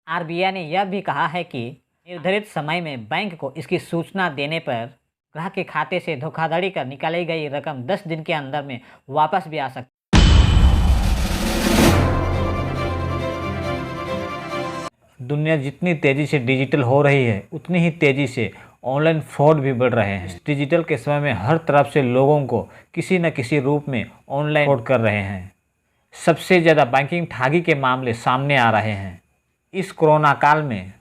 RBI ने यह भी कहा है कि निर्धारित समय में बैंक को इसकी सूचना देने पर ग्राहक के खाते से धोखाधड़ी कर निकाली गई रकम 10 दिन के अंदर में वापस भी आ सकती है। दुनिया जितनी तेज़ी से डिजिटल हो रही है उतनी ही तेज़ी से ऑनलाइन फ्रॉड भी बढ़ रहे हैं। इस डिजिटल के समय में हर तरफ से लोगों को किसी न किसी रूप में ऑनलाइन फ्रॉड कर रहे हैं। सबसे ज़्यादा बैंकिंग ठगी के मामले सामने आ रहे हैं। इस कोरोना काल में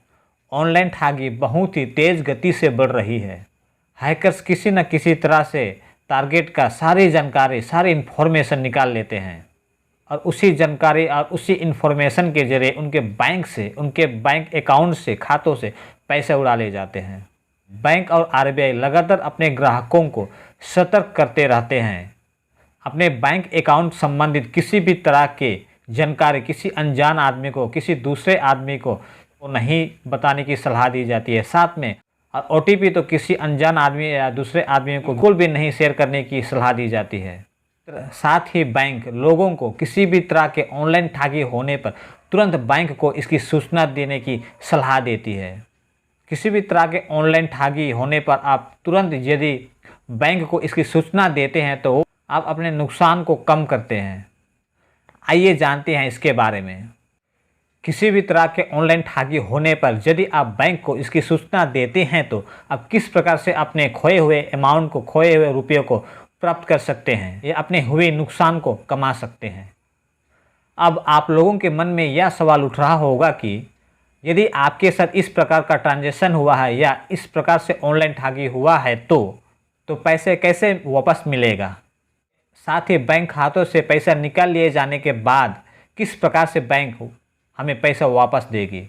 ऑनलाइन ठगी बहुत ही तेज़ गति से बढ़ रही है। हैकर्स किसी न किसी तरह से टारगेट का सारी जानकारी, सारी इन्फॉर्मेशन निकाल लेते हैं और उसी जानकारी और उसी इन्फॉर्मेशन के जरिए उनके बैंक अकाउंट से, खातों से पैसे उड़ा ले जाते हैं। बैंक और आरबीआई लगातार अपने ग्राहकों को सतर्क करते रहते हैं। अपने बैंक अकाउंट संबंधित किसी भी तरह के जानकारी किसी अनजान आदमी को, किसी दूसरे आदमी को नहीं बताने की सलाह दी जाती है। साथ में और ओटीपी तो किसी अनजान आदमी या दूसरे आदमी को बिल्कुल भी नहीं शेयर करने की सलाह दी जाती है। साथ ही बैंक लोगों को किसी भी तरह के ऑनलाइन ठगी होने पर तुरंत बैंक को इसकी सूचना देने की सलाह देती है। किसी भी तरह के ऑनलाइन ठगी होने पर आप तुरंत यदि बैंक को इसकी सूचना देते हैं तो आप अपने नुकसान को कम करते हैं। आइए जानते हैं इसके बारे में। किसी भी तरह के ऑनलाइन ठगी होने पर यदि आप बैंक को इसकी सूचना देते हैं तो आप किस प्रकार से अपने खोए हुए अमाउंट को, खोए हुए रुपयों को प्राप्त कर सकते हैं या अपने हुए नुकसान को कमा सकते हैं। अब आप लोगों के मन में यह सवाल उठ रहा होगा कि यदि आपके साथ इस प्रकार का ट्रांजैक्शन हुआ है या इस प्रकार से ऑनलाइन ठगी हुआ है तो पैसे कैसे वापस मिलेगा। साथ ही बैंक खातों से पैसा निकाल लिए जाने के बाद किस प्रकार से बैंक हमें पैसा वापस देगी।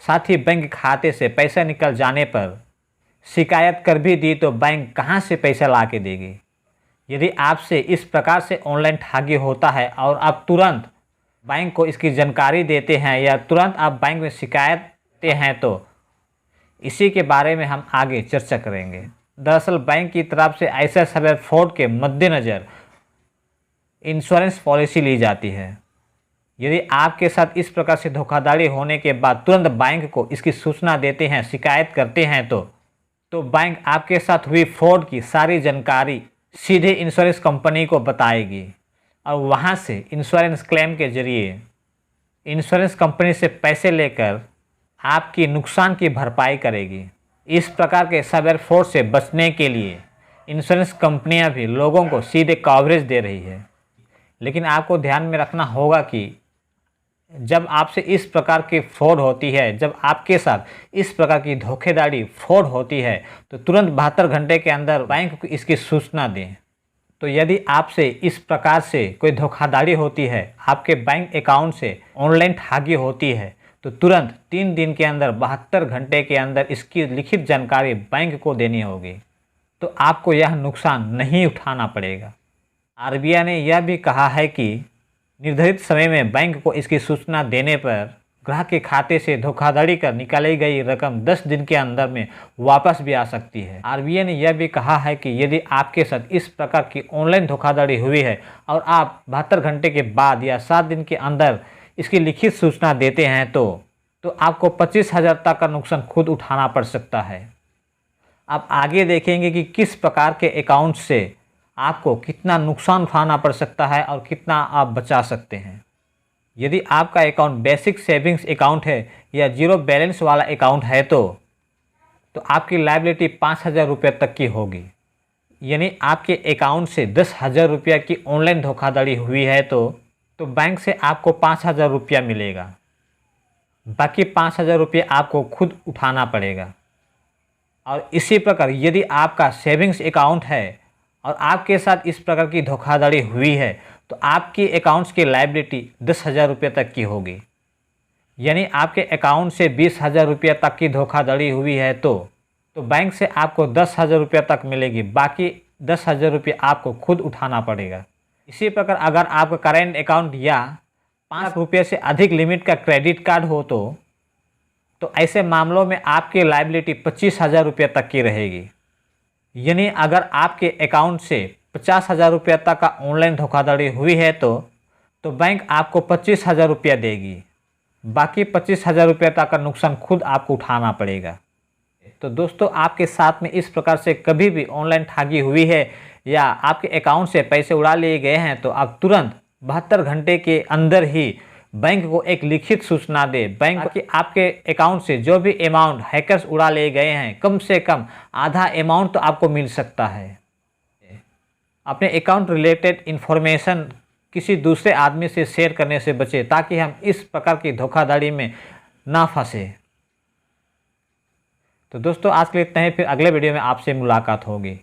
साथ ही बैंक खाते से पैसा निकल जाने पर शिकायत कर भी दी तो बैंक कहां से पैसा ला के देगी। यदि आपसे इस प्रकार से ऑनलाइन ठगी होता है और आप तुरंत बैंक को इसकी जानकारी देते हैं या तुरंत आप बैंक में शिकायत देते हैं तो इसी के बारे में हम आगे चर्चा करेंगे। दरअसल बैंक की तरफ से ऐसे साइबर फ्रॉड के मद्देनज़र इंश्योरेंस पॉलिसी ली जाती है। यदि आपके साथ इस प्रकार से धोखाधड़ी होने के बाद तुरंत बैंक को इसकी सूचना देते हैं, शिकायत करते हैं तो बैंक आपके साथ हुई फ्रॉड की सारी जानकारी सीधे इंश्योरेंस कंपनी को बताएगी और वहां से इंश्योरेंस क्लेम के जरिए इंश्योरेंस कंपनी से पैसे लेकर आपकी नुकसान की भरपाई करेगी। इस प्रकार के साइबर फ्रॉड से बचने के लिए इंश्योरेंस कंपनियां भी लोगों को सीधे कवरेज दे रही है। लेकिन आपको ध्यान में रखना होगा कि जब आपसे इस प्रकार की फ्रॉड होती है, जब आपके साथ इस प्रकार की धोखेधड़ी फ्रॉड होती है तो तुरंत 72 घंटे के अंदर बैंक को इसकी सूचना दें। तो यदि आपसे इस प्रकार से कोई धोखाधड़ी होती है, आपके बैंक अकाउंट से ऑनलाइन ठगी होती है तो तुरंत 3 दिन के अंदर 72 घंटे के अंदर इसकी लिखित जानकारी बैंक को देनी होगी, तो आपको यह नुकसान नहीं उठाना पड़ेगा। आरबीआई ने यह भी कहा है कि निर्धारित समय में बैंक को इसकी सूचना देने पर ग्राहक के खाते से धोखाधड़ी कर निकाली गई रकम 10 दिन के अंदर में वापस भी आ सकती है। आरबीआई ने यह भी कहा है कि यदि आपके साथ इस प्रकार की ऑनलाइन धोखाधड़ी हुई है और आप 72 घंटे के बाद या 7 दिन के अंदर इसकी लिखित सूचना देते हैं तो आपको 25,000 तक का नुकसान खुद उठाना पड़ सकता है। आप आगे देखेंगे कि किस प्रकार के अकाउंट से आपको कितना नुकसान उठाना पड़ सकता है और कितना आप बचा सकते हैं। यदि आपका अकाउंट बेसिक सेविंग्स अकाउंट है या जीरो बैलेंस वाला अकाउंट है तो आपकी लायबिलिटी 5,000 रुपये तक की होगी। यानी आपके अकाउंट से 10,000 रुपया की ऑनलाइन धोखाधड़ी हुई है तो बैंक से आपको 5,000 रुपया मिलेगा। बाकी 5,000 रुपये आपको खुद उठाना पड़ेगा। और इसी प्रकार यदि आपका सेविंग्स अकाउंट है और आपके साथ इस प्रकार की धोखाधड़ी हुई है तो आपकी अकाउंट्स की लायबिलिटी 10,000 रुपये तक की होगी। यानी आपके अकाउंट से 20,000 रुपये तक की धोखाधड़ी हुई है तो बैंक से आपको 10,000 रुपये तक मिलेगी। बाकी 10,000 रुपये आपको खुद उठाना पड़ेगा। इसी प्रकार अगर आपका करेंट अकाउंट या 5 लाख रुपये से अधिक लिमिट का क्रेडिट कार्ड हो तो ऐसे मामलों में आपकी लायबिलिटी 25,000 रुपये तक की रहेगी। यानी अगर आपके अकाउंट से 50,000 रुपये तक का ऑनलाइन धोखाधड़ी हुई है तो बैंक आपको 25,000 रुपया देगी। बाकी 25,000 रुपये तक का नुकसान खुद आपको उठाना पड़ेगा। तो दोस्तों, आपके साथ में इस प्रकार से कभी भी ऑनलाइन ठगी हुई है या आपके अकाउंट से पैसे उड़ा लिए गए हैं तो आप तुरंत 72 घंटे के अंदर ही बैंक को एक लिखित सूचना दे। बैंक कि आपके अकाउंट से जो भी अमाउंट हैकर्स उड़ा ले गए हैं, कम से कम आधा अमाउंट तो आपको मिल सकता है। अपने अकाउंट रिलेटेड इन्फॉर्मेशन किसी दूसरे आदमी से शेयर करने से बचे, ताकि हम इस प्रकार की धोखाधड़ी में ना फंसे। तो दोस्तों, आज के लिए इतना ही, फिर अगले वीडियो में आपसे मुलाकात होगी।